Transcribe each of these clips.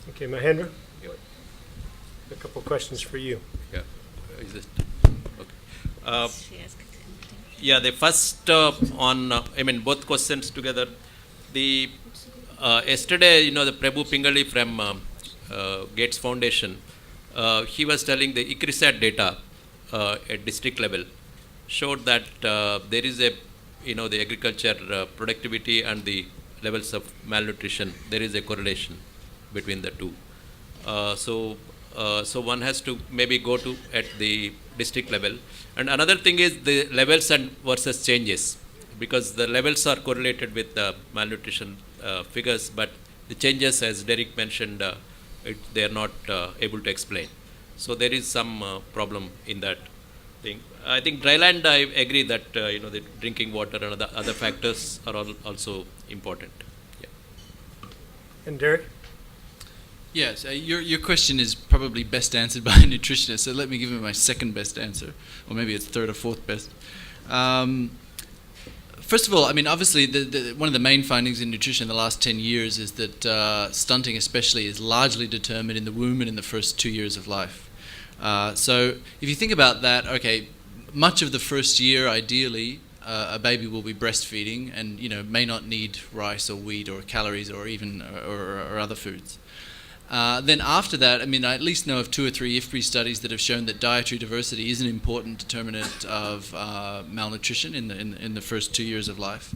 Okay, Mahendra, a couple questions for you. Yeah. Is this okay? Yeah, the first on both questions together. The yesterday, the Prabhu Pingali from Gates Foundation, he was telling the ICRISAT data at district level showed that there is a, the agriculture productivity and the levels of malnutrition. There is a correlation between the two. So one has to maybe go to at the district level. And another thing is the levels and versus changes, because the levels are correlated with the malnutrition figures, but the changes, as Derek mentioned, they are not able to explain. So there is some problem in that thing. I think dryland, I agree that the drinking water and other factors are also important. Yeah. And Derek? Yes, your question is probably best answered by a nutritionist, so let me give you my second best answer, or maybe it's third or fourth best. First of all, obviously, one of the main findings in nutrition in the last 10 years is that stunting especially is largely determined in the womb and in the first 2 years of life. So if you think about that, okay, much of the first year, ideally, a baby will be breastfeeding and may not need rice or wheat or calories or even or other foods. Then after that, I at least know of 2 or 3 IFPRI studies that have shown that dietary diversity is an important determinant of malnutrition in the first 2 years of life.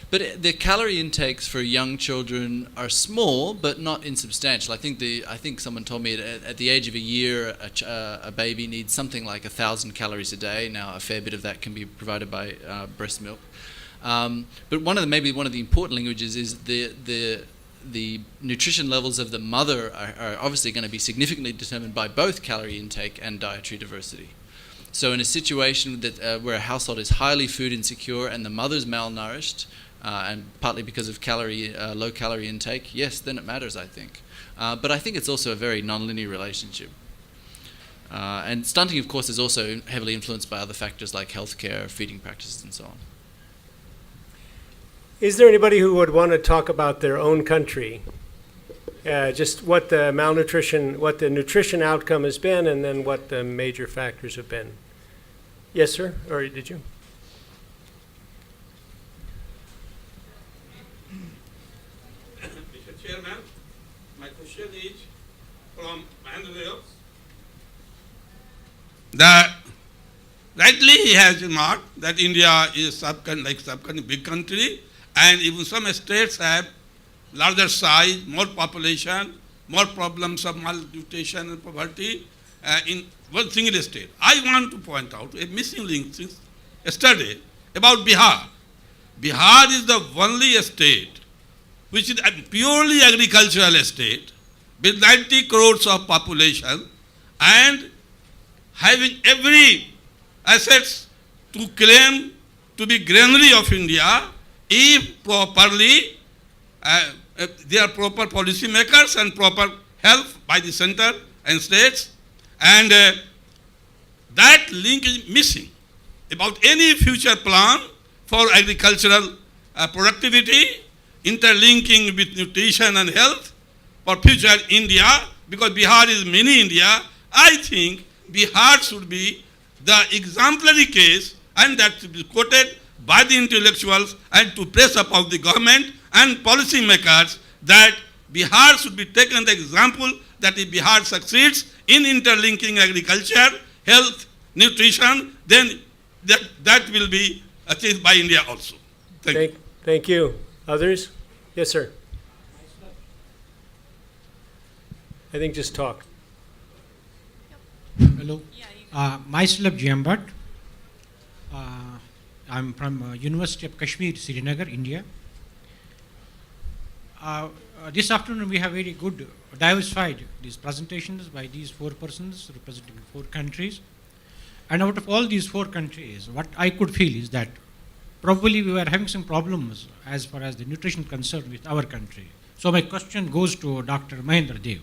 But the calorie intakes for young children are small, but not insubstantial. I think someone told me at the age of a year, a baby needs something like 1,000 calories a day. Now, a fair bit of that can be provided by breast milk. But maybe one of the important languages is the nutrition levels of the mother are obviously going to be significantly determined by both calorie intake and dietary diversity. So in a situation that where a household is highly food insecure and the mother's malnourished, and partly because of low calorie intake, yes, then it matters, I think. But I think it's also a very nonlinear relationship. And stunting, of course, is also heavily influenced by other factors like healthcare, feeding practices, and so on. Is there anybody who would want to talk about their own country? Just what the nutrition outcome has been, and then what the major factors have been. Yes, sir? Or did you? Mr. Chairman, my question is from Mahendra. Rightly he has remarked that India is big country, and even some states have larger size, more population, more problems of malnutrition and poverty in one single state. I want to point out a missing link since yesterday about Bihar. Bihar is the only state which is a purely agricultural state with 90 crores of population and having every assets to claim to be granary of India if properly there are proper policy makers and proper help by the center and states, and that link is missing about any future plan for agricultural productivity, interlinking with nutrition and health for future India, because Bihar is mini India. I think Bihar should be the exemplary case, and that should be quoted by the intellectuals and to press upon the government and policy makers that Bihar should be taken the example that if Bihar succeeds in interlinking agriculture, health, nutrition, then that will be achieved by India also. Thank you. Others? Yes, sir. I think just talk. Hello. Myself GM Bhatt. I'm from University of Kashmir, Srinagar, India. This afternoon we have very good diversified these presentations by these 4 persons representing 4 countries. And out of all these 4 countries, what I could feel is that probably we were having some problems as far as the nutrition concerned with our country. So my question goes to Dr. Mahendra Dev.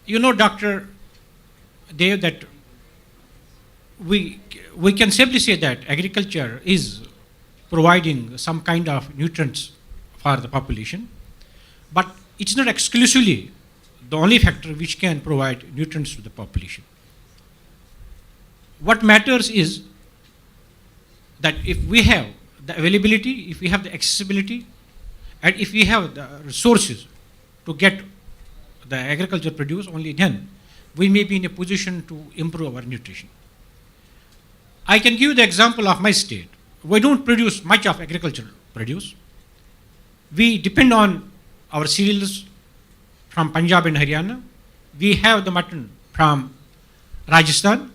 You know, Dr. Dev, that we can safely say that agriculture is providing some kind of nutrients for the population. But it's not exclusively the only factor which can provide nutrients to the population. What matters is that if we have the availability, if we have the accessibility, and if we have the resources to get the agriculture produce, only then we may be in a position to improve our nutrition. I can give the example of my state. We don't produce much of agricultural produce. We depend on our cereals from Punjab and Haryana. We have the mutton from Rajasthan.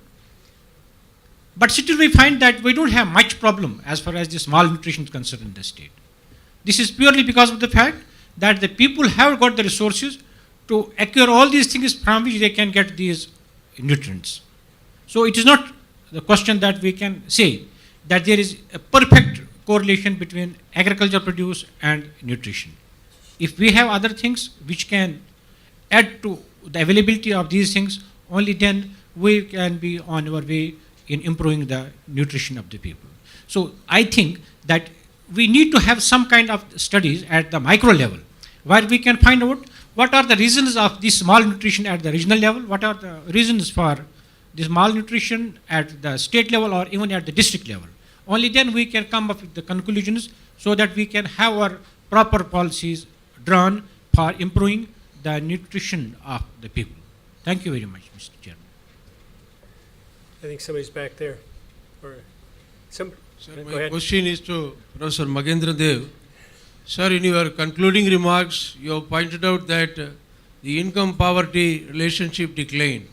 But still we find that we don't have much problem as far as this malnutrition is concerned in the state. This is purely because of the fact that the people have got the resources to acquire all these things from which they can get these nutrients. So it is not the question that we can say that there is a perfect correlation between agriculture produce and nutrition. If we have other things which can add to the availability of these things, only then we can be on our way in improving the nutrition of the people. So I think that we need to have some kind of studies at the micro level where we can find out what are the reasons of this malnutrition at the regional level, what are the reasons for this malnutrition at the state level or even at the district level. Only then we can come up with the conclusions so that we can have our proper policies drawn for improving the nutrition of the people. Thank you very much, Mr. Chairman. I think somebody's back there. Or some. Sir, Go my ahead. question is to Professor Magendra Dev. Sir, in your concluding remarks, you have pointed out that the income-poverty relationship declined.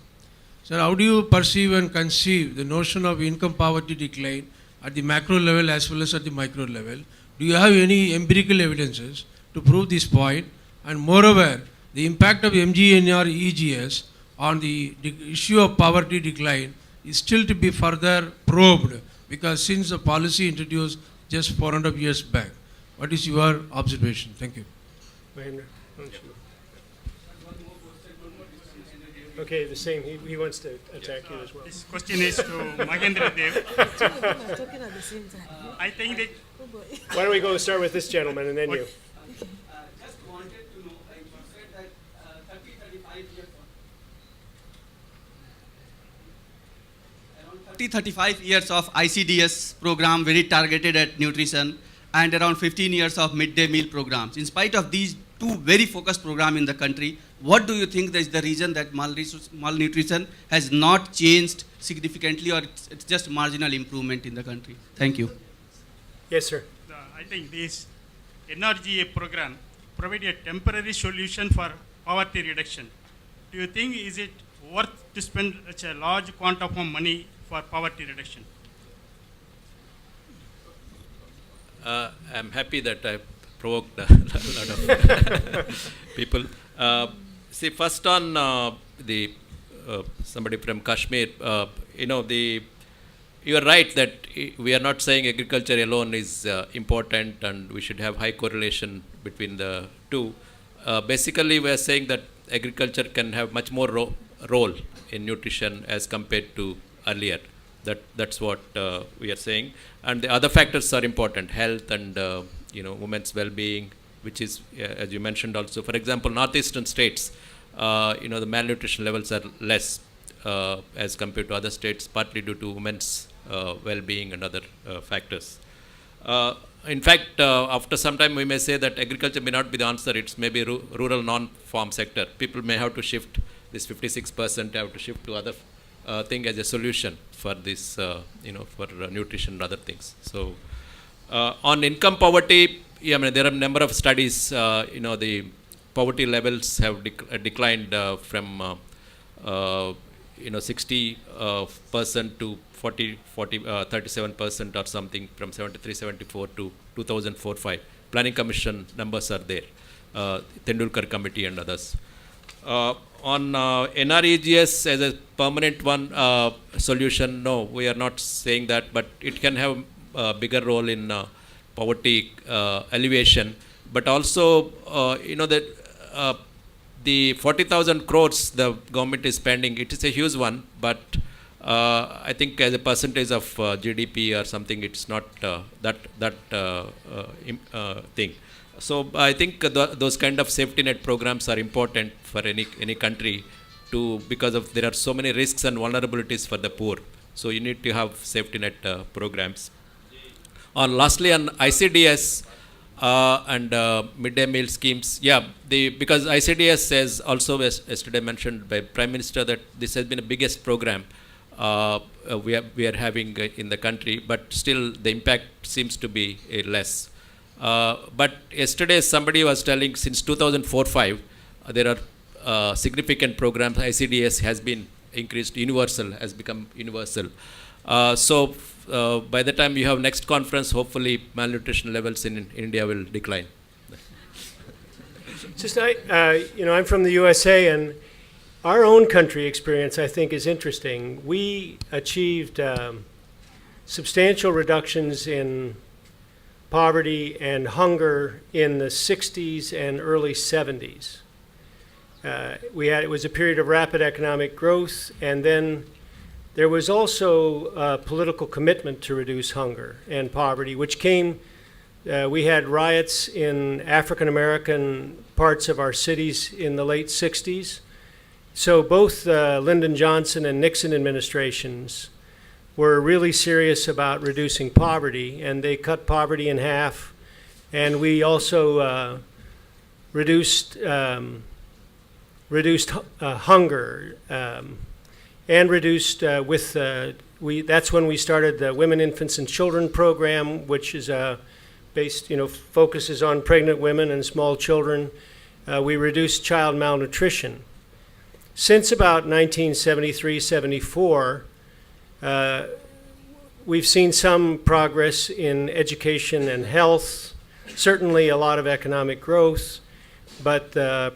Sir, how do you perceive and conceive the notion of income-poverty decline at the macro level as well as at the micro level? Do you have any empirical evidences to prove this point? And moreover, the impact of MGNR EGS on the issue of poverty decline is still to be further probed, because since the policy introduced just 400 years back. What is your observation? Thank you. Mahendra, why don't you- Okay, the same. He wants to attack you as well. This question is to Mahendra Dev. Talking at the same time. I think that Oh boy. Why don't we go start with this gentleman and then you? Just wanted to know, like you said that 35 years around 35 years of ICDS program very targeted at nutrition and around 15 years of midday meal programs. In spite of these two very focused programs in the country, what do you think is the reason that malnutrition has not changed significantly, or it's just marginal improvement in the country? Thank you. Yes, sir. I think this NRGA program provide a temporary solution for poverty reduction. Do you think is it worth to spend such a large quantum of money for poverty reduction? I'm happy that I provoked a lot of people. See, first on the somebody from Kashmir, you are right that we are not saying agriculture alone is important and we should have high correlation between the two. Basically, we are saying that agriculture can have much more role in nutrition as compared to earlier. That's what we are saying. And the other factors are important: health and women's well-being, which is, as you mentioned also. For example, northeastern states, the malnutrition levels are less as compared to other states, partly due to women's well-being and other factors. In fact, after some time, we may say that agriculture may not be the answer. It's maybe rural non-farm sector. People may have to shift this 56%, have to shift to other thing as a solution for this, for nutrition and other things. So, on income poverty, there are a number of studies. The poverty levels have declined from 60% to 37% or something, from 73-74 to 2004-5. Planning Commission numbers are there. Tendulkar Committee and others. On NREGS as a permanent one solution, no, we are not saying that, but it can have a bigger role in poverty alleviation. But also, that the 40,000 crores the government is spending, it is a huge one, but I think as a percentage of GDP or something, it's not that thing. So I think those kind of safety net programs are important for any country because of there are so many risks and vulnerabilities for the poor. So you need to have safety net programs. Lastly, on ICDS and midday meal schemes, because ICDS says also, as yesterday mentioned by Prime Minister, that this has been the biggest program we are having in the country, but still the impact seems to be less. But yesterday somebody was telling since 2004-5 there are significant programs. ICDS has been increased, has become universal. So by the time you have next conference, hopefully malnutrition levels in India will decline. Just I'm from the USA, and our own country experience, I think, is interesting. We achieved substantial reductions in poverty and hunger in the 60s and early 70s. It was a period of rapid economic growth, and then there was also a political commitment to reduce hunger and poverty, which came, we had riots in African American parts of our cities in the late 60s. So both Lyndon Johnson and Nixon administrations were really serious about reducing poverty, and they cut poverty in half. And we also reduced hunger and reduced that's when we started the Women, Infants, and Children program, which is focuses on pregnant women and small children. We reduced child malnutrition. Since about 1973-74, we've seen some progress in education and health, certainly a lot of economic growth, but the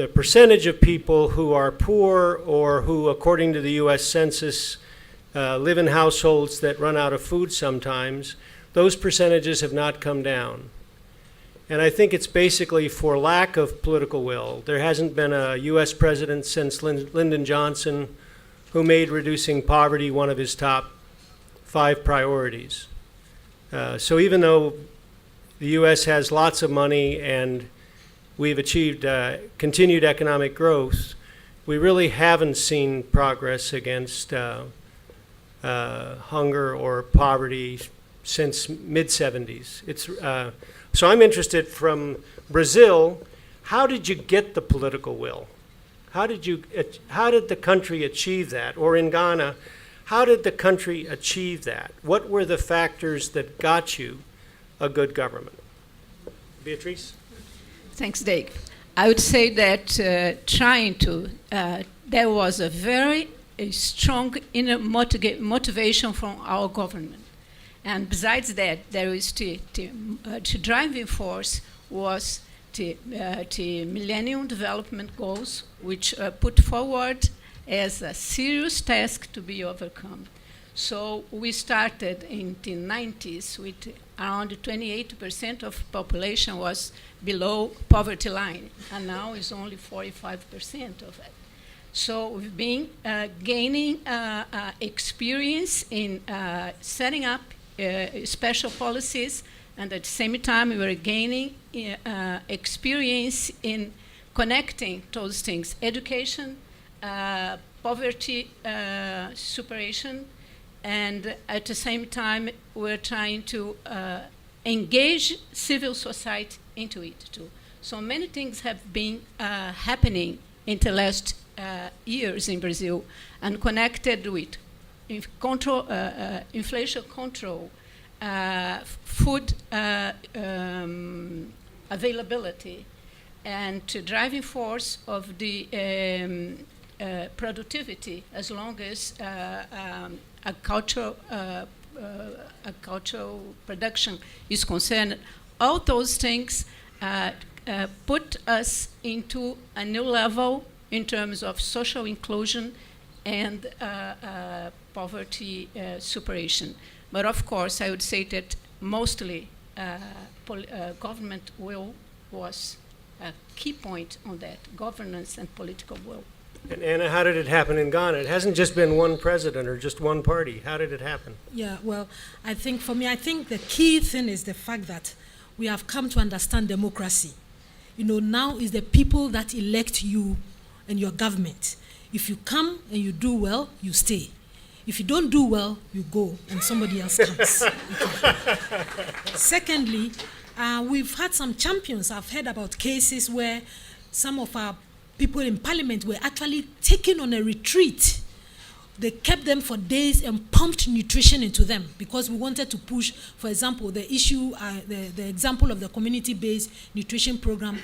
percentage of people who are poor or who, according to the U.S. Census, live in households that run out of food sometimes, those percentages have not come down. And I think it's basically for lack of political will. There hasn't been a U.S. president since Lyndon Johnson who made reducing poverty one of his top 5 priorities. So even though the U.S. has lots of money and we've achieved continued economic growth, we really haven't seen progress against hunger or poverty since mid-70s. So I'm interested, from Brazil, how did you get the political will? How did the country achieve that? Or in Ghana, how did the country achieve that? What were the factors that got you a good government? Beatrice? Thanks, Dave. I would say that there was a very strong inner motivation from our government. And besides that, there is the driving force was the Millennium Development Goals, which are put forward as a serious task to be overcome. So we started in the 90s with around 28% of population was below poverty line, and now it's only 45% of it. So we've been gaining experience in setting up special policies, and at the same time we were gaining experience in connecting those things: education, poverty superation, and at the same time we're trying to engage civil society into it too. So many things have been happening in the last years in Brazil, and connected with inflation control, food availability, and the driving force of the productivity, as long as agricultural production is concerned. All those things put us into a new level in terms of social inclusion and poverty superation. But of course, I would say that mostly government will was a key point on that, governance and political will. And Anna, how did it happen in Ghana? It hasn't just been one president or just one party. How did it happen? Yeah, well, I think for me, I think the key thing is the fact that we have come to understand democracy. You know, now is the people that elect you and your government. If you come and you do well, you stay. If you don't do well, you go and somebody else comes. Okay. Secondly, we've had some champions. I've heard about cases where some of our people in parliament were actually taken on a retreat. They kept them for days and pumped nutrition into them because we wanted to push, for example, the issue, the example of the community-based nutrition program.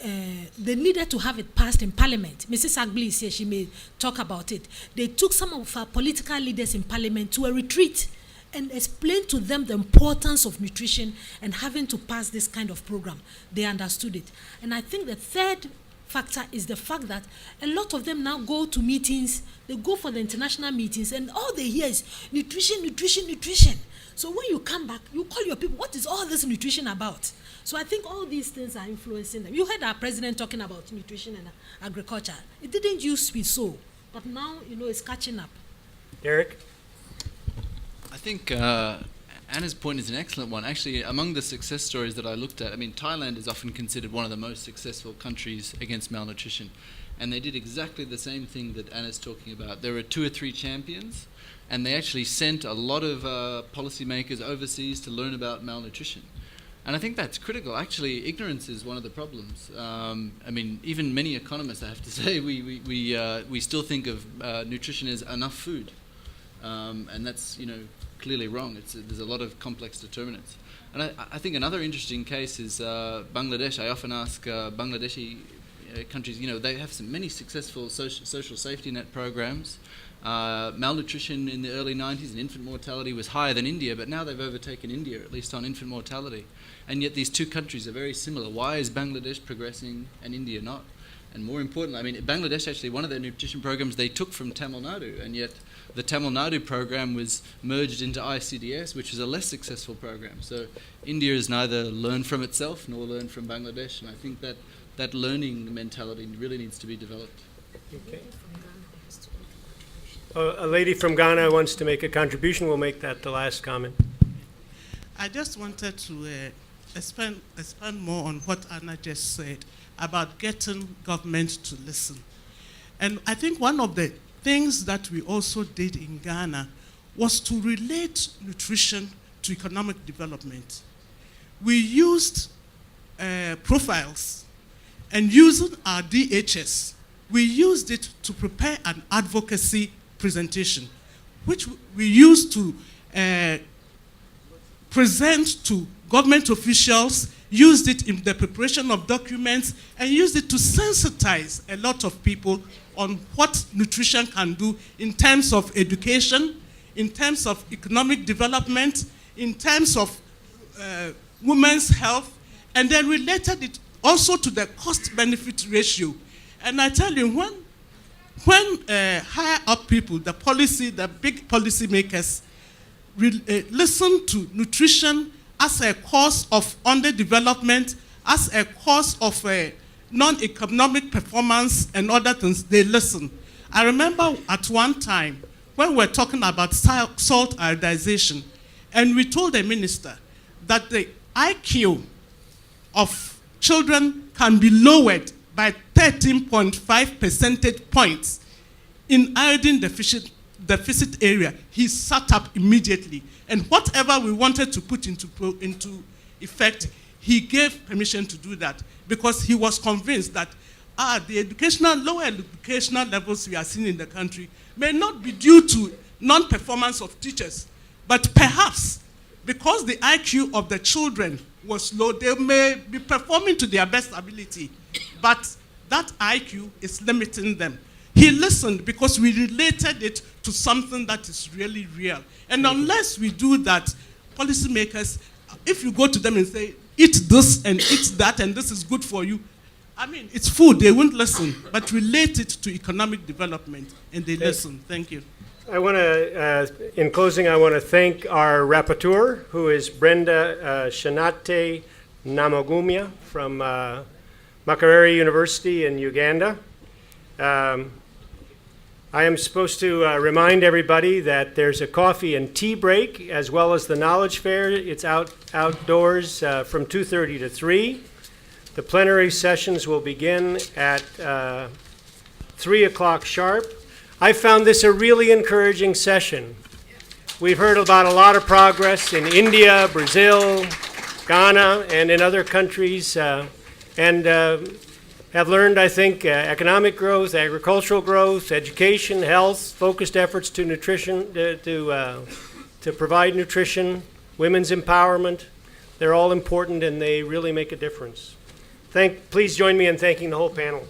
They needed to have it passed in parliament. Mrs. Agbli is here, she may talk about it. They took some of our political leaders in parliament to a retreat and explained to them the importance of nutrition and having to pass this kind of program. They understood it. And I think the third factor is the fact that a lot of them now go to meetings, they go for the international meetings, and all they hear is nutrition, nutrition, nutrition. So when you come back, you call your people, what is all this nutrition about? So I think all these things are influencing them. You heard our president talking about nutrition and agriculture. It didn't used to be so, but now, you know, it's catching up. Derek? I think Anna's point is an excellent one. Actually, among the success stories that I looked at, I mean, Thailand is often considered one of the most successful countries against malnutrition. And they did exactly the same thing that Anna's talking about. There were 2 or 3 champions, and they actually sent a lot of policymakers overseas to learn about malnutrition. And I think that's critical. Actually, ignorance is one of the problems. I mean, even many economists, I have to say, we still think of nutrition as enough food. And that's, you know, clearly wrong. There's a lot of complex determinants. And I think another interesting case is Bangladesh. I often ask Bangladeshi countries, you know, they have many successful social safety net programs. Malnutrition in the early 90s and infant mortality was higher than India, but now they've overtaken India, at least on infant mortality. And yet these 2 countries are very similar. Why is Bangladesh progressing and India not? And more importantly, I mean, Bangladesh actually, one of their nutrition programs they took from Tamil Nadu, and yet the Tamil Nadu program was merged into Icds, which is a less successful program. So India has neither learned from itself nor learned from Bangladesh, and I think that learning mentality really needs to be developed. Okay. A lady from Ghana wants to make a contribution. We'll make that the last comment. I just wanted to expand more on what Anna just said about getting government to listen. And I think one of the things that we also did in Ghana was to relate nutrition to economic development. We used profiles, and using our DHS, we used it to prepare an advocacy presentation, which we used to present to government officials, used it in the preparation of documents, and used it to sensitize a lot of people on what nutrition can do in terms of education, in terms of economic development, in terms of women's health, and then related it also to the cost-benefit ratio. And I tell you, when higher up people, the big policy makers, listen to nutrition as a cause of underdevelopment, as a cause of non-economic performance and other things, they listen. I remember at one time when we were talking about salt iodization, and we told the minister that the IQ of children can be lowered by 13.5 percentage points in iodine deficit area. He sat up immediately, and whatever we wanted to put into effect, he gave permission to do that because he was convinced that the lower educational levels we are seeing in the country may not be due to non-performance of teachers, but perhaps because the IQ of the children was low, they may be performing to their best ability, but that IQ is limiting them. He listened because we related it to something that is really real. And unless we do that, policymakers, if you go to them and say, eat this and eat that and this is good for you, I mean, it's food, they won't listen, but relate it to economic development and they listen. Thank you. I want to, in closing, I want to thank our rapporteur, who is Brenda Shanate Namagumya from Makerere University in Uganda. I am supposed to remind everybody that there's a coffee and tea break as well as the knowledge fair. It's outdoors from 2:30 to 3. The plenary sessions will begin at 3 o'clock sharp. I found this a really encouraging session. We've heard about a lot of progress in India, Brazil, Ghana, and in other countries, and have learned, I think, economic growth, agricultural growth, education, health, focused efforts to nutrition, to provide nutrition, women's empowerment. They're all important and they really make a difference. Please join me in thanking the whole panel.